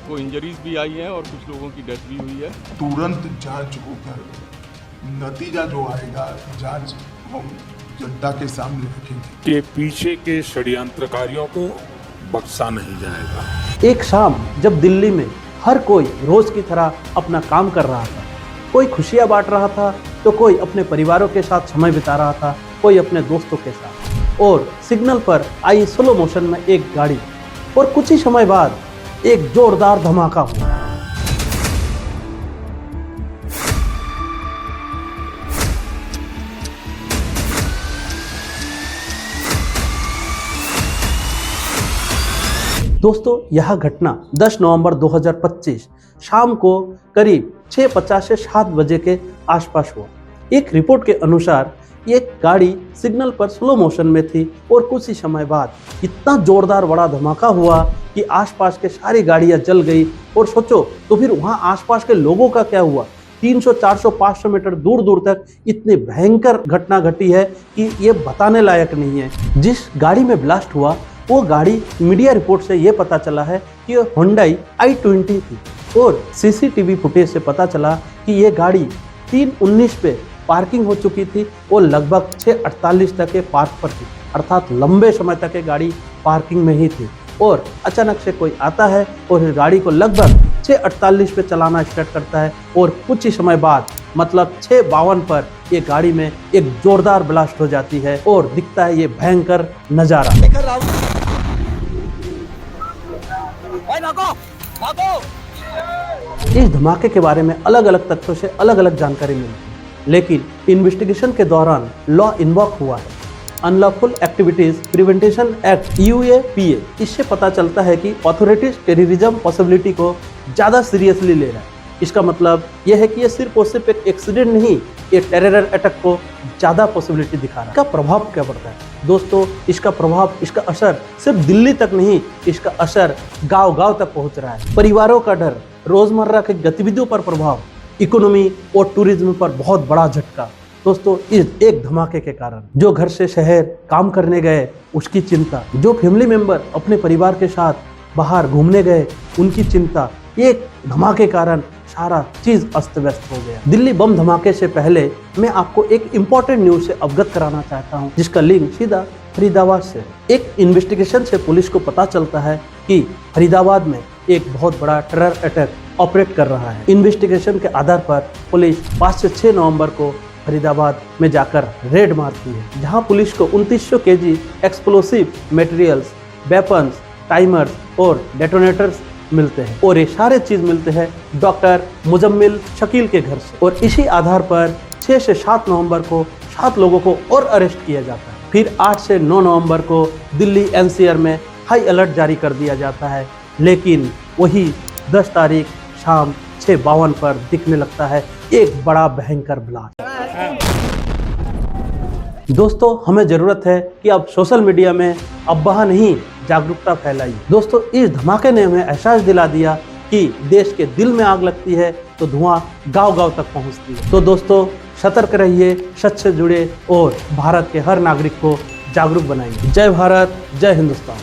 को इंजरीज भी आई हैं और कुछ लोगों की डेथ भी हुई है। तुरंत जांच होकर नतीजा जो आएगा जांच हम जनता के सामने रखेंगे के पीछे के षड्यंत्रकारियों को बख्शा नहीं जाएगा। एक शाम जब दिल्ली में हर कोई रोज की तरह अपना काम कर रहा था, कोई खुशियां बांट रहा था तो कोई अपने परिवारों के साथ समय बिता रहा था, कोई अपने दोस्तों के साथ, और सिग्नल पर आई स्लो मोशन में एक गाड़ी और कुछ ही समय बाद एक जोरदार धमाका हुआ। दोस्तों, यह घटना 10 नवंबर 2025 शाम को करीब 6:50 से 7 बजे के आसपास हुआ। एक रिपोर्ट के अनुसार एक गाड़ी सिग्नल पर स्लो मोशन में थी और कुछ ही समय बाद इतना जोरदार बड़ा धमाका हुआ कि आसपास के सारी गाड़ियां जल गई। और सोचो तो फिर वहां आसपास के लोगों का क्या हुआ। 300, 400, 500 मीटर दूर दूर तक इतनी भयंकर घटना घटी है कि ये बताने लायक नहीं है। जिस गाड़ी में ब्लास्ट हुआ वो गाड़ी मीडिया रिपोर्ट से ये पता चला है कि ये Hyundai i20 थी और सीसीटीवी फुटेज से पता चला कि ये गाड़ी 3:19 पे पार्किंग हो चुकी थी और लगभग 6:48 तक ये पार्क पर थी, अर्थात लंबे समय तक ये गाड़ी पार्किंग में ही थी। और अचानक से कोई आता है और इस गाड़ी को लगभग 6:48 पे चलाना स्टार्ट करता है और कुछ ही समय बाद मतलब 6:52 पर ये गाड़ी में एक जोरदार ब्लास्ट हो जाती है और दिखता है ये भयंकर नजारा। इस धमाके के बारे में अलग अलग तथ्यों से अलग अलग जानकारी मिली है, लेकिन इन्वेस्टिगेशन के दौरान लॉ इन्वॉक हुआ है, unlawful activities prevention act UAPA। इससे पता चलता है कि अथॉरिटीज टेररिज्म पॉसिबिलिटी को ज़्यादा सीरियसली ले रहा है। इसका मतलब यह है कि ये सिर्फ और सिर्फ एक एक्सीडेंट नहीं, ये टेरर अटैक को ज़्यादा पॉसिबिलिटी दिखा रहा है। इसका प्रभाव क्या पड़ता है दोस्तों? इसका प्रभाव, इसका असर सिर्फ दिल्ली तक नहीं, इसका असर गांव-गांव तक पहुंच रहा है। परिवारों का डर, रोजमर्रा की गतिविधियों पर प्रभाव, इकोनॉमी और टूरिज्म पर बहुत बड़ा झटका दोस्तों इस एक धमाके के कारण। जो घर से शहर काम करने गए उसकी चिंता, जो फैमिली मेंबर अपने परिवार के साथ बाहर घूमने गए उनकी चिंता, एक धमाके कारण सारा चीज अस्त व्यस्त हो गया। दिल्ली बम धमाके से पहले मैं आपको एक इम्पोर्टेंट न्यूज से अवगत कराना चाहता हूं, जिसका लिंक सीधा फरीदाबाद से। एक इन्वेस्टिगेशन से पुलिस को पता चलता है कि फरीदाबाद में एक बहुत बड़ा टेरर अटैक ऑपरेट कर रहा है। इन्वेस्टिगेशन के आधार पर पुलिस 5 से 6 नवंबर को फरीदाबाद में जाकर रेड मारती है, जहां पुलिस को 2900 kg explosive materials, weapons, timers और डेटोनेटर्स मिलते हैं। और ये सारे चीज मिलते हैं डॉक्टर मुजम्मिल शकील के घर से। और इसी आधार पर 6 से 7 नवंबर को 7 लोगों को और अरेस्ट किया जाता है। फिर 8 से 9 नवंबर को दिल्ली NCR में हाई अलर्ट जारी कर दिया जाता है। लेकिन वही 10 तारीख शाम 6:52 पर दिखने लगता है एक बड़ा भयंकर ब्लास्ट। दोस्तों, हमें जरूरत है कि अब सोशल मीडिया में अफवाह नहीं, जागरूकता फैलाइए। दोस्तों, इस धमाके ने हमें एहसास दिला दिया कि देश के दिल में आग लगती है तो धुआं गांव-गांव तक पहुंचती है। तो दोस्तों, सतर्क रहिए, सच से जुड़े और भारत के हर नागरिक को जागरूक बनाइए। जय भारत, जय हिंदुस्तान।